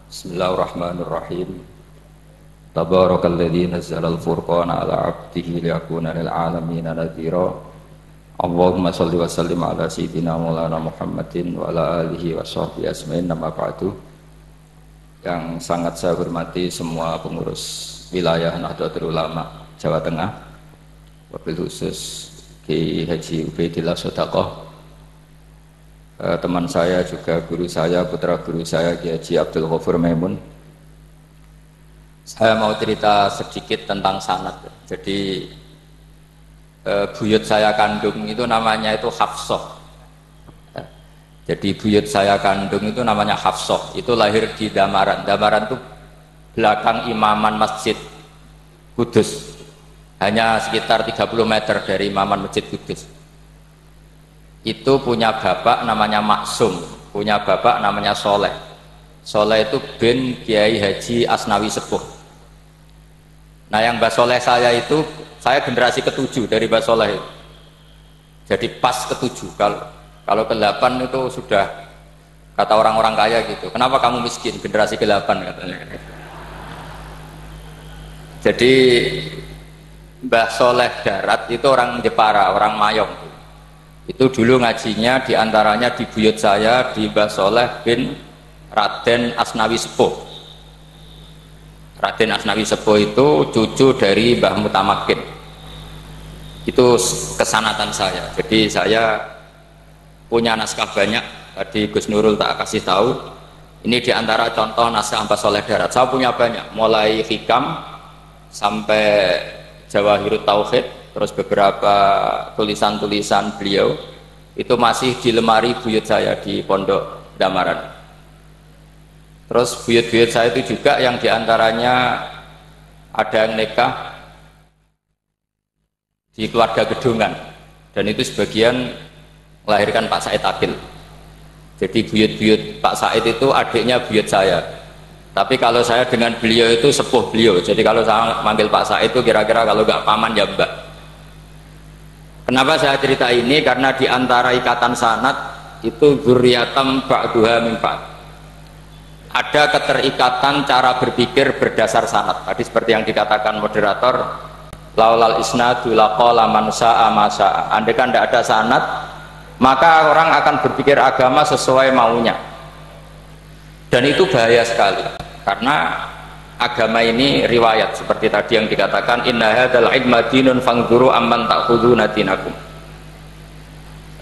Bismillahirrahmanirrahim. Tabarakalladzi nazzalal furqana ala 'abdihi liyakuna lil 'alamin nadhira. Allahumma shalli wa sallim ala sayyidina Maulana Muhammadin wa ala alihi wa sahbihi ajmain. Nama ba'du. Yang sangat saya hormati semua pengurus wilayah Nahdlatul Ulama Jawa Tengah, wabil khusus Kiai Haji Ubaidillah Sodaqoh, teman saya juga guru saya, putra guru saya Kiai Haji Abdul Ghafur Maimun. Saya mau cerita sedikit tentang sanad. Jadi buyut saya kandung itu namanya itu Hafsah. Jadi buyut saya kandung itu namanya Hafsah. Itu lahir di Damaran. Damaran itu belakang imaman Masjid Kudus. Hanya sekitar 30 meter dari imaman Masjid Kudus. Itu punya bapak namanya Maksum, punya bapak namanya Soleh. Soleh itu bin Kiai Haji Asnawi Sepuh. Nah, yang Mbah Soleh saya itu, saya generasi ke-7 dari Mbah Soleh itu. Jadi pas ke-7. Kalau ke-8 itu sudah kata orang-orang kaya gitu. Kenapa kamu miskin? Generasi ke-8 katanya. Jadi Mbah Soleh Darat itu orang Jepara, orang Mayong. Itu dulu ngajinya diantaranya di buyut saya di Mbah Soleh bin Raden Asnawi Sepuh. Raden Asnawi Sepuh itu cucu dari Mbah Mutamakin. Itu kesanatan saya. Jadi saya punya naskah banyak. Tadi Gus Nurul tak kasih tahu. Ini diantara contoh naskah Mbah Soleh Darat. Saya punya banyak, mulai Hikam sampai Jawahirut Tauhid. Terus beberapa tulisan-tulisan beliau itu masih di lemari buyut saya di Pondok Damaran. Terus buyut-buyut saya itu juga yang diantaranya ada yang nikah di keluarga Gedungan, dan itu sebagian melahirkan Pak Said Akil. Jadi buyut-buyut Pak Said itu adiknya buyut saya. Tapi kalau saya dengan beliau itu sepuh beliau. Jadi kalau saya manggil Pak Said itu kira-kira kalau nggak paman ya mbak. Kenapa saya cerita ini? Karena di antara ikatan sanad itu dzurriyatam ba'duha min ba'd. Ada keterikatan cara berpikir berdasar sanad. Tadi seperti yang dikatakan moderator, laulal isnadu laqala man sa'a ma sa'a. Andai kan tidak ada sanad, maka orang akan berpikir agama sesuai maunya. Dan itu bahaya sekali. Karena agama ini riwayat, seperti tadi yang dikatakan inna hadzal ilma dinun fangzuru amman ta'khuduna dinakum.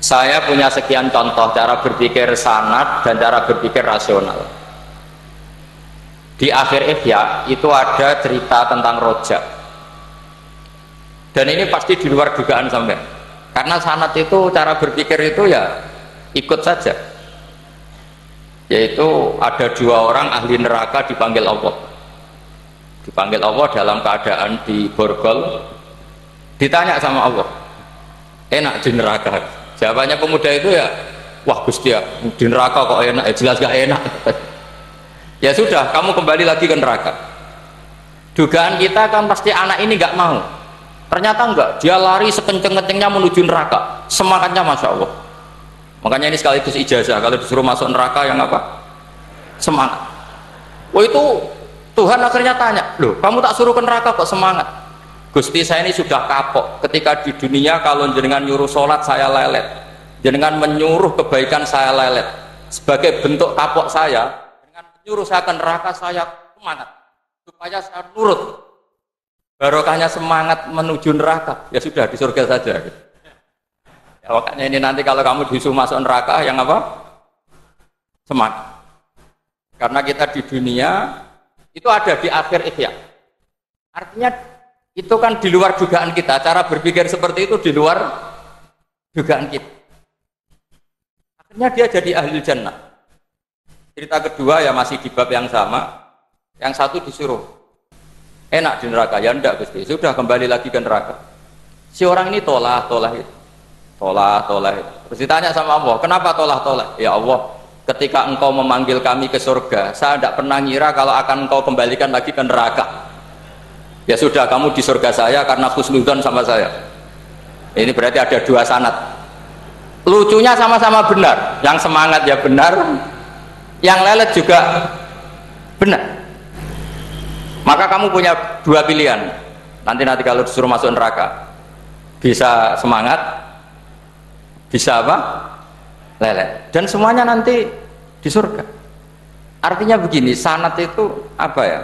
Saya punya sekian contoh cara berpikir sanad dan cara berpikir rasional. Di akhir Ihya itu ada cerita tentang rojak. Dan ini pasti di luar dugaan sampai. Karena sanad itu cara berpikir itu ya ikut saja. Yaitu ada 2 orang ahli neraka dipanggil Allah. Dipanggil Allah dalam keadaan di borgol, ditanya sama Allah, enak di neraka? Jawabannya pemuda itu ya, wah Gusti ya, di neraka kok enak? Ya jelas gak enak. Ya sudah, kamu kembali lagi ke neraka. Dugaan kita kan pasti anak ini gak mau. Ternyata enggak, dia lari sekenceng-kencengnya menuju neraka. Semangatnya Masya Allah. Makanya ini sekaligus ijazah, kalau disuruh masuk neraka yang apa? Semangat. Oh itu Tuhan akhirnya tanya, loh kamu tak suruh ke neraka kok semangat? Gusti saya ini sudah kapok. Ketika di dunia kalau jenengan nyuruh sholat saya lelet, jenengan menyuruh kebaikan saya lelet. Sebagai bentuk kapok saya, dengan menyuruh saya ke neraka saya semangat supaya saya nurut. Barokahnya semangat menuju neraka, ya sudah di surga saja. Ya, makanya ini nanti kalau kamu disuruh masuk neraka yang apa? Semangat. Karena kita di dunia itu ada di akhir Ihya. Artinya itu kan di luar dugaan kita. Cara berpikir seperti itu di luar dugaan kita. Akhirnya dia jadi ahli jannah. Cerita kedua ya masih di bab yang sama. Yang satu disuruh enak di neraka, ya enggak Gusti. Sudah kembali lagi ke neraka. Si orang ini tolah itu. Terus ditanya sama Allah, kenapa tolah? Ya Allah, ketika engkau memanggil kami ke surga, saya tidak pernah ngira kalau akan engkau kembalikan lagi ke neraka. Ya sudah, kamu di surga saya karena husnudzon sama saya. Ini berarti ada 2 sanad. Lucunya sama-sama benar. Yang semangat ya benar, yang lelet juga benar. Maka kamu punya dua pilihan. Nanti kalau disuruh masuk neraka, bisa semangat, bisa apa? Leleh. Dan semuanya nanti di surga. Artinya begini, sanad itu apa ya?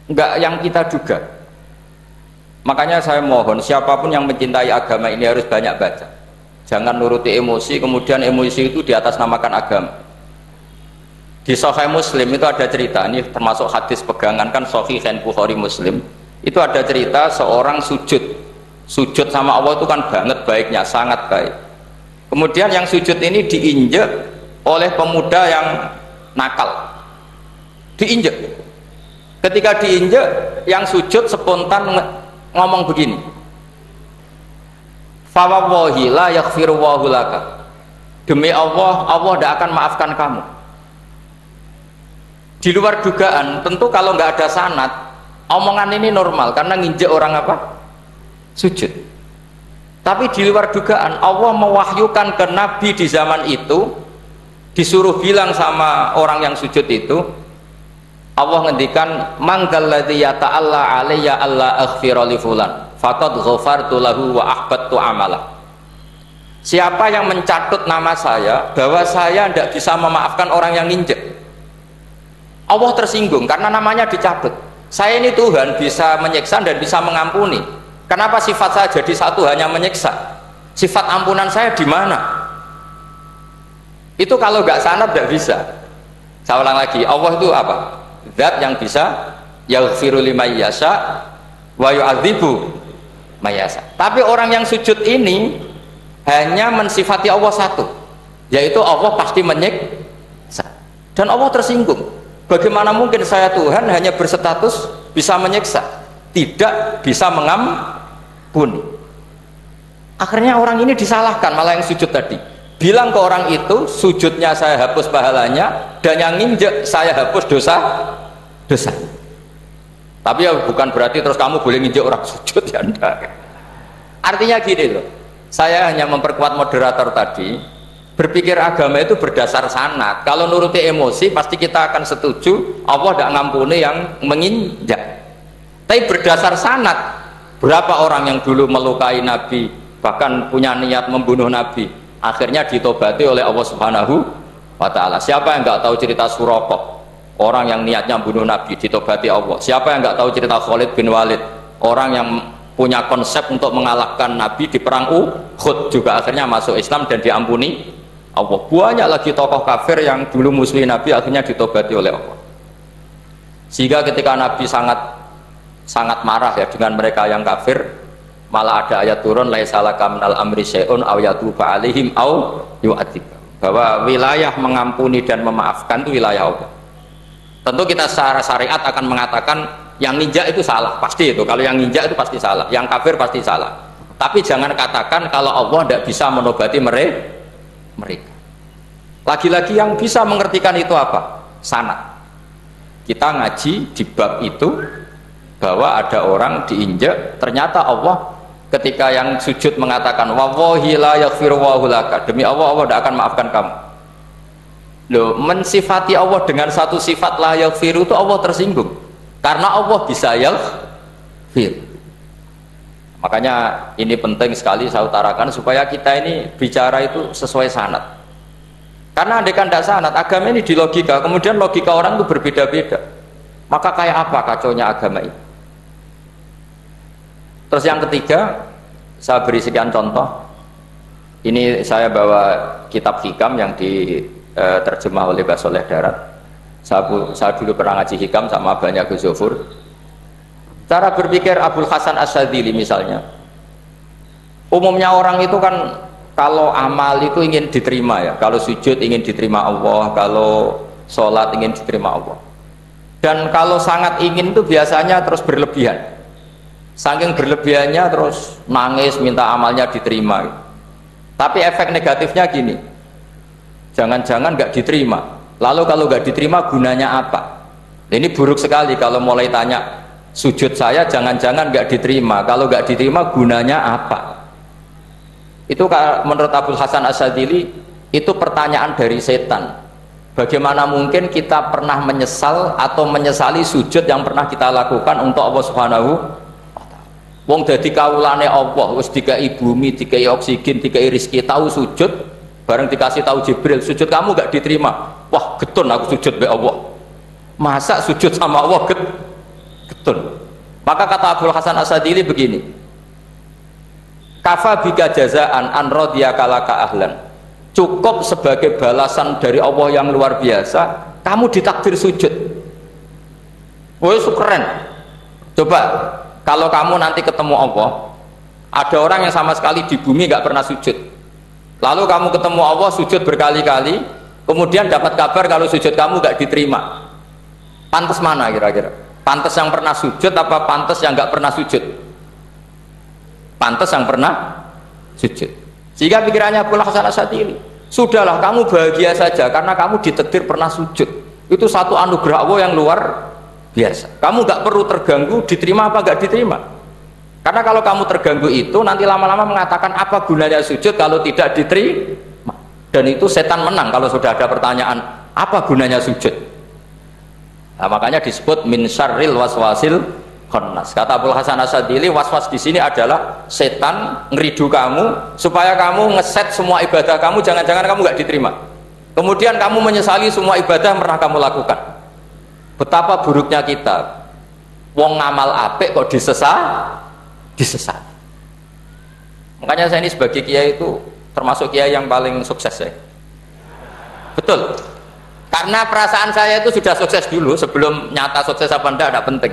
Enggak yang kita duga. Makanya saya mohon siapapun yang mencintai agama ini harus banyak baca. Jangan nuruti emosi, kemudian emosi itu di atas namakan agama. Di Sahih Muslim itu ada cerita, ini termasuk hadis pegangan kan Sahih Bukhari Muslim. Itu ada cerita seorang sujud sama Allah itu kan banget baiknya, sangat baik. Kemudian yang sujud ini diinjek oleh pemuda yang nakal, diinjek. Ketika diinjek, yang sujud spontan ngomong begini, fawallahi la yaghfiru Allahu laka, demi Allah, Allah tidak akan maafkan kamu. Di luar dugaan, tentu kalau nggak ada sanad, omongan ini normal karena nginjek orang apa? Sujud. Tapi di luar dugaan, Allah mewahyukan ke Nabi di zaman itu, disuruh bilang sama orang yang sujud itu, Allah ngendikan, manggalladzi yata'alla alayya alla aghfira li fulan faqad ghafartu lahu wa ahbattu amalah. Siapa yang mencatut nama saya bahwa saya tidak bisa memaafkan orang yang nginjek, Allah tersinggung karena namanya dicabut. Saya ini Tuhan bisa menyiksa dan bisa mengampuni. Kenapa sifat saya jadi satu hanya menyiksa? Sifat ampunan saya di mana? Itu kalau nggak sanad nggak bisa. Saya ulang lagi, Allah itu apa? Zat yang bisa yaghfiru liman yasha wa yu'adzibu may yasha. Tapi orang yang sujud ini hanya mensifati Allah satu, yaitu Allah pasti menyiksa. Dan Allah tersinggung. Bagaimana mungkin saya Tuhan hanya berstatus bisa menyiksa, tidak bisa mengampuni? Akhirnya orang ini disalahkan, malah yang sujud tadi bilang ke orang itu, sujudnya saya hapus pahalanya, dan yang nginjek saya hapus dosa. Tapi ya bukan berarti terus kamu boleh nginjek orang sujud, ya enggak. Artinya gini loh, saya hanya memperkuat moderator tadi, berpikir agama itu berdasar sanad. Kalau nuruti emosi pasti kita akan setuju Allah tidak ngampuni yang menginjak. Tapi berdasar sanad, berapa orang yang dulu melukai Nabi, bahkan punya niat membunuh Nabi, akhirnya ditobati oleh Allah Subhanahu wa Ta'ala. Siapa yang nggak tahu cerita Suraqah, orang yang niatnya membunuh Nabi, ditobati Allah. Siapa yang nggak tahu cerita Khalid bin Walid, orang yang punya konsep untuk mengalahkan Nabi di perang Uhud, juga akhirnya masuk Islam dan diampuni Allah. Banyak lagi tokoh kafir yang dulu musuhi Nabi akhirnya ditobati oleh Allah. Sehingga ketika Nabi sangat marah ya dengan mereka yang kafir, malah ada ayat turun, laisa laka minal amri syai'un aw yatuba alaihim aw yu'adzib, bahwa wilayah mengampuni dan memaafkan itu wilayah Allah. Tentu kita secara syariat akan mengatakan yang nginjak itu salah, pasti itu. Kalau yang nginjak itu pasti salah, yang kafir pasti salah. Tapi jangan katakan kalau Allah tidak bisa menobati mereka. Lagi-lagi yang bisa mengertikan itu apa? Sanad. Kita ngaji di bab itu bahwa ada orang diinjak, ternyata Allah ketika yang sujud mengatakan wallahi la yaghfiru Allahu laka, demi Allah, Allah tidak akan maafkan kamu. Loh, mensifati Allah dengan satu sifat la yaghfiru itu Allah tersinggung karena Allah bisa yaghfir. Makanya ini penting sekali saya utarakan supaya kita ini bicara itu sesuai sanad. Karena andaikan tidak sanad, agama ini di logika, kemudian logika orang itu berbeda-beda. Maka kayak apa kacaunya agama ini? Terus yang ketiga, saya beri sekian contoh. Ini saya bawa kitab hikam yang diterjemah oleh Mbah Soleh Darat. Saya dulu pernah ngaji hikam sama banyak Gus Zofur. Cara berpikir Abul Hasan Asyadzili misalnya, umumnya orang itu kan kalau amal itu ingin diterima ya, kalau sujud ingin diterima Allah, kalau sholat ingin diterima Allah, dan kalau sangat ingin itu biasanya terus berlebihan, saking berlebihannya terus nangis minta amalnya diterima. Tapi efek negatifnya gini, jangan-jangan nggak diterima, lalu kalau nggak diterima gunanya apa? Ini buruk sekali kalau mulai tanya sujud saya jangan-jangan nggak diterima, kalau nggak diterima gunanya apa? Itu menurut Abul Hasan Asyadzili itu pertanyaan dari setan. Bagaimana mungkin kita pernah menyesal atau menyesali sujud yang pernah kita lakukan untuk Allah Subhanahu wa Ta'ala. Wong dadi kawulane Allah, wis dikai bumi, dikai oksigen, dikai rezeki, tahu sujud, bareng dikasih tahu Jibril, sujud kamu gak diterima. Wah, getun aku sujud be Allah. Masa sujud sama Allah getun. Maka kata Abdul Hasan As-Sadili begini, kafa bika jazaan an radiyaka laka ahlan. Cukup sebagai balasan dari Allah yang luar biasa, kamu ditakdir sujud. Woi, keren. Coba kalau kamu nanti ketemu Allah, ada orang yang sama sekali di bumi gak pernah sujud, lalu kamu ketemu Allah sujud berkali-kali, kemudian dapat kabar kalau sujud kamu gak diterima. Pantas mana kira-kira? Pantas yang pernah sujud apa pantas yang gak pernah sujud? Pantas yang pernah sujud. Sehingga pikirannya Abdul Hasan As-Sadili, sudahlah kamu bahagia saja karena kamu ditakdir pernah sujud. Itu satu anugerah Allah yang luar biasa. Kamu gak perlu terganggu diterima apa gak diterima. Karena kalau kamu terganggu itu nanti lama-lama mengatakan apa gunanya sujud kalau tidak diterima. Dan itu setan menang kalau sudah ada pertanyaan apa gunanya sujud. Nah, makanya disebut min syarril waswasil khannas. Kata Abdul Hasan As-Sadili, waswas di sini adalah setan ngeridu kamu supaya kamu ngeset semua ibadah kamu, jangan-jangan kamu gak diterima. Kemudian kamu menyesali semua ibadah yang pernah kamu lakukan. Betapa buruknya kita. Wong ngamal apik kok disesat. Makanya saya ini sebagai kiai itu termasuk kiai yang paling sukses ya. Betul. Karena perasaan saya itu sudah sukses dulu sebelum nyata sukses apa enggak ada penting.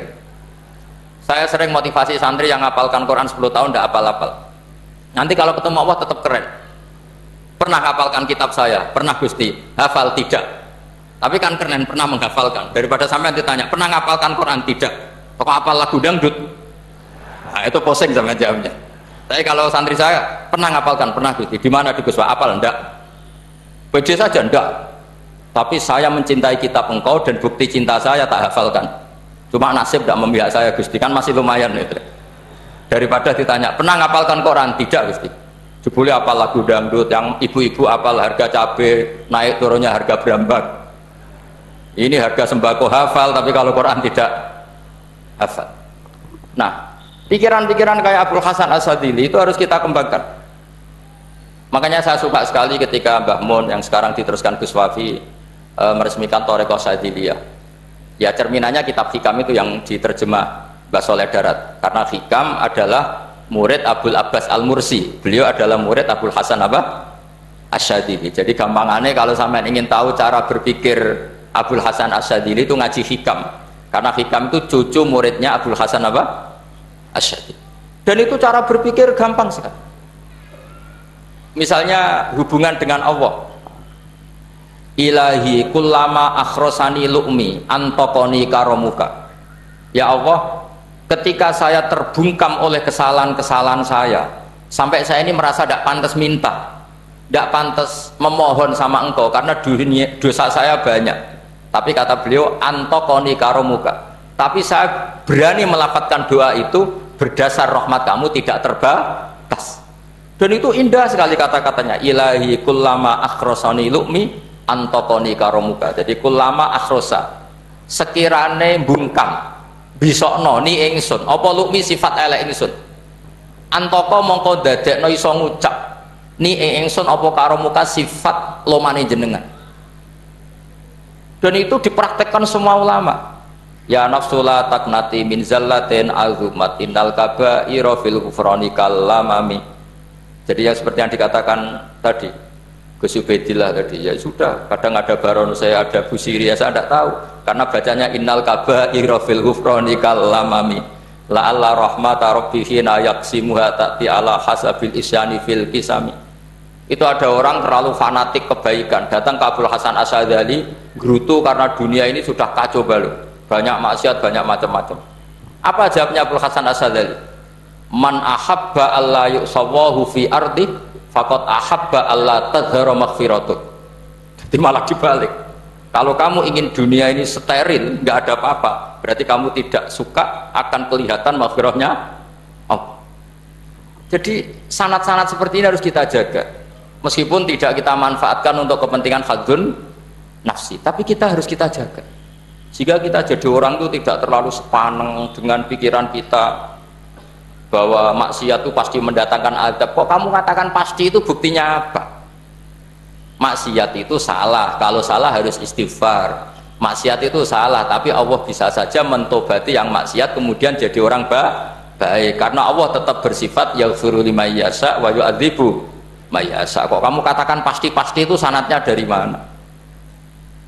Saya sering motivasi santri yang ngapalkan Quran 10 tahun tidak hafal-hafal. Nanti kalau ketemu Allah tetap keren. Pernah hafalkan kitab saya? Pernah Gusti. Hafal? Tidak. Tapi kan keren pernah menghafalkan. Daripada sampai nanti tanya, pernah ngapalkan Quran? Tidak. Kok hafal lagu dangdut? Nah, itu posing sama jawabnya. Tapi kalau santri saya, pernah ngapalkan? Pernah Gusti. Di mana di Gus? Hafal? Enggak. BJ saja? Enggak. Tapi saya mencintai kitab engkau dan bukti cinta saya tak hafalkan. Cuma nasib tidak memihak saya Gusti, kan masih lumayan itu. Daripada ditanya pernah ngapalkan Quran? Tidak Gusti. Jebule apal lagu dangdut, yang ibu-ibu apal harga cabai naik turunnya harga berambak. Ini harga sembako hafal, tapi kalau Quran tidak hafal. Nah, pikiran-pikiran kayak Abdul Hasan As-Sadili itu harus kita kembangkan. Makanya saya suka sekali ketika Mbah Mun yang sekarang diteruskan Gus Wafi meresmikan Thariqah Sadiliyah. Ya cerminannya kitab Hikam itu yang diterjemah Mbah Soleh Darat, karena Hikam adalah murid Abdul Abbas Al-Mursi, beliau adalah murid Abdul Hasan As-Sadili. Jadi gampangannya kalau sampai ingin tahu cara berpikir Abdul Hasan As-Sadili itu ngaji Hikam, karena Hikam itu cucu muridnya Abdul Hasan As-Sadili. Dan itu cara berpikir gampang sekali. Misalnya hubungan dengan Allah, ilahi kullama akhrosani lu'mi antokoni karomuka. Ya Allah, ketika saya terbungkam oleh kesalahan-kesalahan saya, sampai saya ini merasa tidak pantas minta, tidak pantas memohon sama engkau karena dosa saya banyak. Tapi kata beliau antokoni karomuka, tapi saya berani melafadzkan doa itu berdasar rahmat kamu tidak terbatas. Dan itu indah sekali kata-katanya, ilahi kullama akhrosani lu'mi antokoni karomuka. Jadi kulama akhrosa sekirane bungkam bisokno ni ingsun apa lukmi sifat elek ingsun, antoko mongko dadekno iso ngucap ni ingsun apa karomuka sifat lomane jenengan. Dan itu dipraktekkan semua ulama. Ya nafsula taknati min zallatin azumat innal kaba'ira fil ghufrani kalamami. Jadi ya seperti yang dikatakan tadi Gus Ubaidillah tadi, ya sudah, kadang ada baron saya, ada Busiri, ya saya tidak tahu karena bacanya innal kaba'ira fil ghufrani kalamami la'alla rahmata rabbihi na yaksimuha ta'ti ala hasabil isyani fil kisami. Itu ada orang terlalu fanatik kebaikan datang ke Abdul Hasan As-Sadili gerutu karena dunia ini sudah kacau balau, banyak maksiat, banyak macam-macam. Apa jawabnya Abdul Hasan As-Sadili? Man ahabba alla yusawahu fi ardi faqad ahabba alla tadhara maghfiratuh. Jadi malah dibalik, kalau kamu ingin dunia ini steril, nggak ada apa-apa, berarti kamu tidak suka akan kelihatan maghfirahnya Allah. Jadi sanad-sanad seperti ini harus kita jaga, meskipun tidak kita manfaatkan untuk kepentingan hadzun nafsi, tapi kita harus kita jaga. Jika kita jadi orang itu tidak terlalu sepaneng dengan pikiran kita bahwa maksiat itu pasti mendatangkan azab. Kok kamu katakan pasti, itu buktinya apa? Maksiat itu salah, kalau salah harus istighfar. Maksiat itu salah, tapi Allah bisa saja mentobati yang maksiat kemudian jadi orang baik, karena Allah tetap bersifat yaghfiru liman yasha wa yu'adzibu may yasha. Kok kamu katakan pasti-pasti, itu sanadnya dari mana?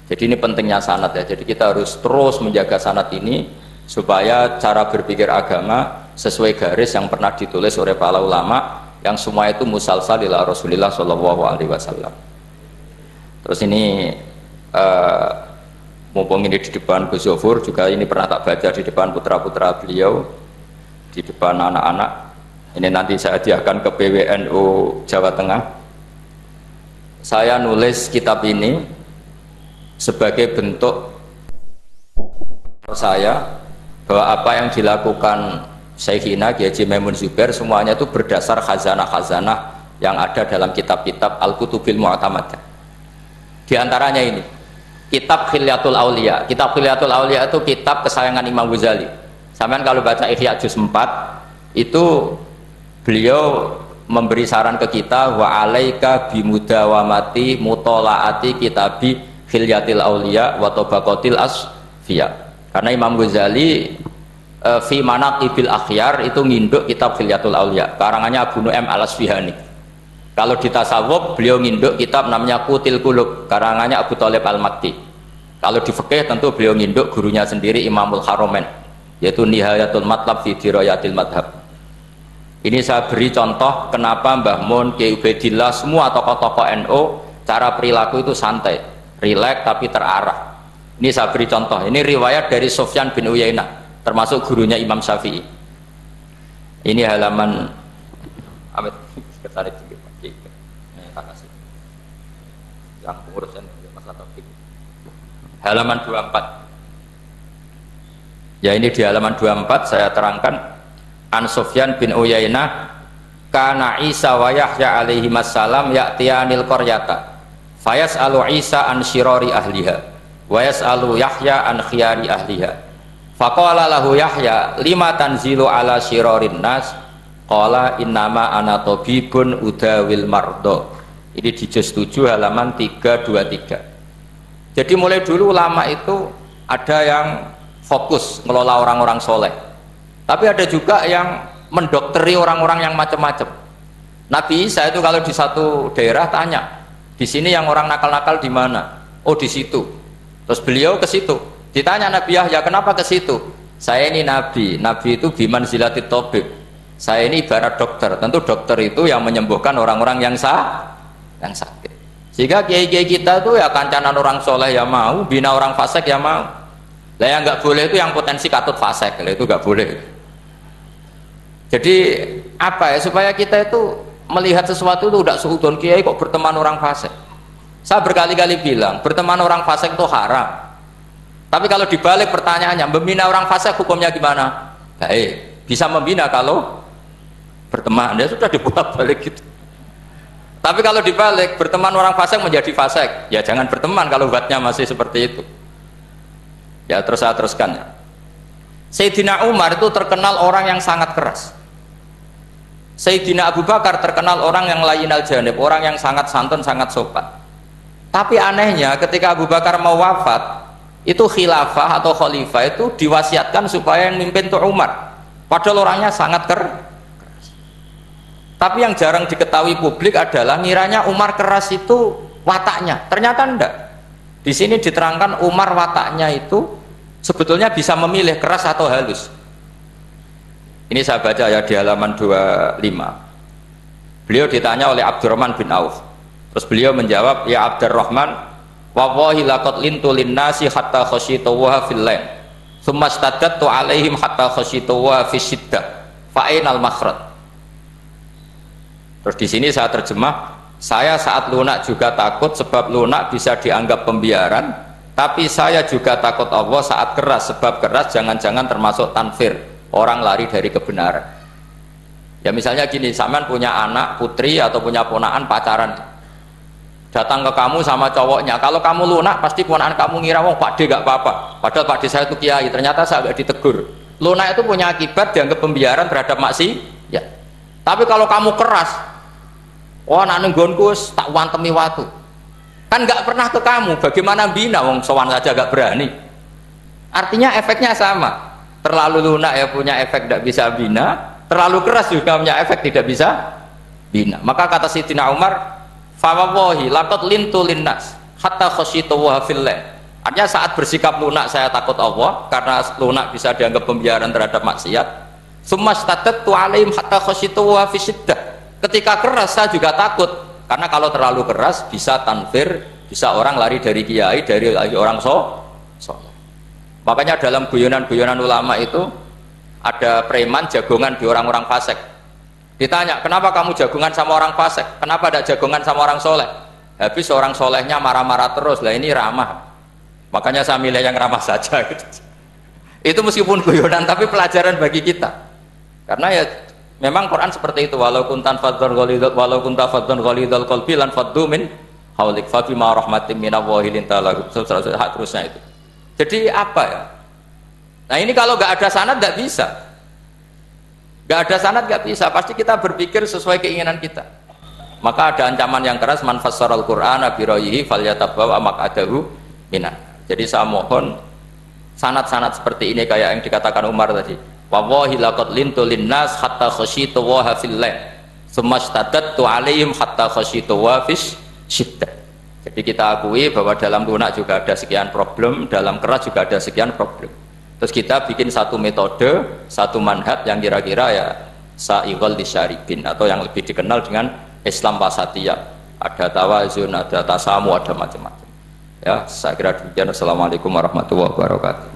Jadi ini pentingnya sanad ya. Jadi kita harus terus menjaga sanad ini supaya cara berpikir agama sesuai garis yang pernah ditulis oleh para ulama, yang semua itu musalsal ila Rasulillah Shallallahu Alaihi Wasallam. Terus ini mumpung ini di depan Gus Zofur juga, ini pernah tak baca di depan putra-putra beliau, di depan anak-anak. Ini nanti saya hadiahkan ke PWNU Jawa Tengah. Saya nulis kitab ini sebagai bentuk saya bahwa apa yang dilakukan Syekhina Kiai Haji Maimun Zubair semuanya itu berdasar khazanah-khazanah yang ada dalam kitab-kitab Al-Kutubil Mu'tamadah. Di antaranya ini kitab Khilyatul Auliya. Kitab Khilyatul Auliya itu kitab kesayangan Imam Ghazali. Sampean kalau baca Ihya juz 4 itu beliau memberi saran ke kita, wa alaika bimudawamati mutolaati kitabi Khilyatil Auliya wa Tabaqatil Asfiya. Karena Imam Ghazali fi Manaqibil Akhyar itu nginduk kitab Khilyatul Auliya karangannya Abu Nu'aim Al-Asfihani. Kalau di tasawuf beliau nginduk kitab namanya Qutil Qulub karangannya Abu Thalib Al-Makki. Kalau di fikih tentu beliau nginduk gurunya sendiri Imamul Haramain, yaitu Nihayatul Matlab fi Dirayatil Madhab. Ini saya beri contoh kenapa Mbah Mun, Kiai Ubaidillah, semua tokoh-tokoh NU cara perilaku itu santai, rileks tapi terarah. Ini saya beri contoh, ini riwayat dari Sufyan bin Uyainah, termasuk gurunya Imam Syafi'i. Ini halaman Amit sekretari yang pengurusan masalah topik, halaman 24. Ya, ini di halaman 24 saya terangkan An Sufyan bin Uyainah kana Isa wa Yahya alaihi wassalam ya'tiyanil qaryata fayas'alu Isa an syirari ahliha wa yas'alu Yahya an khiyari ahliha faqala lahu Yahya lima tanzilu ala syirarin nas qala innama ana tabibun udawil mardo. Ini di juz 7 halaman 323. Jadi mulai dulu ulama itu ada yang fokus ngelola orang-orang soleh, tapi ada juga yang mendokteri orang-orang yang macam-macam. Nabi Isa itu kalau di satu daerah tanya, di sini yang orang nakal-nakal di mana? Oh, di situ. Terus beliau ke situ. Ditanya Nabi Yahya, kenapa ke situ? Saya ini nabi. Nabi itu biman zilatit tabib. Saya ini ibarat dokter. Tentu dokter itu yang menyembuhkan orang-orang yang sakit. Sehingga kiai-kiai kita itu ya kancanan orang soleh ya mau, bina orang fasik ya mau. Lah yang nggak boleh itu yang potensi katut fasik, itu nggak boleh. Jadi apa ya, supaya kita itu melihat sesuatu itu tidak sehudon kiai kok berteman orang fasik. Saya berkali-kali bilang berteman orang fasik itu haram. Tapi kalau dibalik pertanyaannya, membina orang fasik hukumnya gimana? Baik, bisa membina kalau berteman, ya sudah dibuat balik gitu. Tapi kalau dibalik berteman orang fasik menjadi fasik, ya jangan berteman kalau buatnya masih seperti itu. Ya terus saya teruskan ya. Sayyidina Umar itu terkenal orang yang sangat keras. Sayyidina Abu Bakar terkenal orang yang layinal janib, orang yang sangat santun, sangat sopan. Tapi anehnya ketika Abu Bakar mau wafat, itu khilafah atau khalifah itu diwasiatkan supaya yang mimpin itu Umar. Padahal orangnya sangat keras. Tapi yang jarang diketahui publik adalah ngiranya Umar keras itu wataknya. Ternyata enggak. Di sini diterangkan Umar wataknya itu sebetulnya bisa memilih keras atau halus. Ini saya baca ya di halaman 25. Beliau ditanya oleh Abdurrahman bin Auf. Terus beliau menjawab, ya Abdurrahman, wallahi laqad lintu linnasi hatta khasyituha fil lain. Tsumma staddattu alaihim hatta khasyituha fi syiddah. Fa ainal makhraj. Terus di sini saya terjemah, saya saat lunak juga takut sebab lunak bisa dianggap pembiaran, tapi saya juga takut Allah saat keras sebab keras jangan-jangan termasuk tanfir, orang lari dari kebenaran. Ya misalnya gini, sampean punya anak putri atau punya ponakan pacaran datang ke kamu sama cowoknya, kalau kamu lunak pasti keponakan kamu ngira wong Pak D gak apa-apa, padahal Pak D saya itu kiai, ternyata saya gak ditegur. Lunak itu punya akibat dianggap pembiaran terhadap maksiat ya. Tapi kalau kamu keras, wah nak nenggonku tak wantemi watu, kan gak pernah ke kamu, bagaimana bina wong sowan saja gak berani. Artinya efeknya sama, terlalu lunak ya punya efek tidak bisa bina, terlalu keras juga punya efek tidak bisa bina. Maka kata Sayyidina Umar, fawallahi laqad lintu linnas hatta khasyitu wa fillah. Artinya saat bersikap lunak saya takut Allah, karena lunak bisa dianggap pembiaran terhadap maksiat. Tsummastatatu alaihim hatta khasyitu wa fisiddah. Ketika keras saya juga takut, karena kalau terlalu keras bisa tanfir, bisa orang lari dari kiai, dari orang soleh. Makanya dalam guyonan-guyonan ulama itu ada preman jagongan di orang-orang fasik. Ditanya, kenapa kamu jagongan sama orang fasik? Kenapa tidak jagongan sama orang soleh? Habis orang solehnya marah-marah terus, lah ini ramah. Makanya saya milih yang ramah saja. Gitu. Itu meskipun guyonan, tapi pelajaran bagi kita. Karena ya memang Quran seperti itu. Walau kunta faddan ghalidhal qalbi lan faddu min haulik fa bima rahmatin minallahi linta lahu. Terusnya itu. Jadi apa ya? Nah ini kalau nggak ada sanad nggak bisa. Gak ada sanad gak bisa, pasti kita berpikir sesuai keinginan kita. Maka ada ancaman yang keras, man fassaral Qur'ana bi ra'yihi falyatabawwa maq'adahu minan. Jadi saya mohon sanad-sanad seperti ini kayak yang dikatakan Umar tadi. Wallahi laqad lintu linnas hatta khasyitu wa fillah. Tsummastatadtu alaihim hatta khasyitu wa fis syiddah. Jadi kita akui bahwa dalam lunak juga ada sekian problem, dalam keras juga ada sekian problem. Terus kita bikin satu metode, satu manhaj yang kira-kira ya sa'iqal disyaribin, atau yang lebih dikenal dengan Islam wasatiyah. Ada tawazun, ada tasamu, ada macam-macam. Ya, saya kira demikian. Assalamualaikum warahmatullahi wabarakatuh.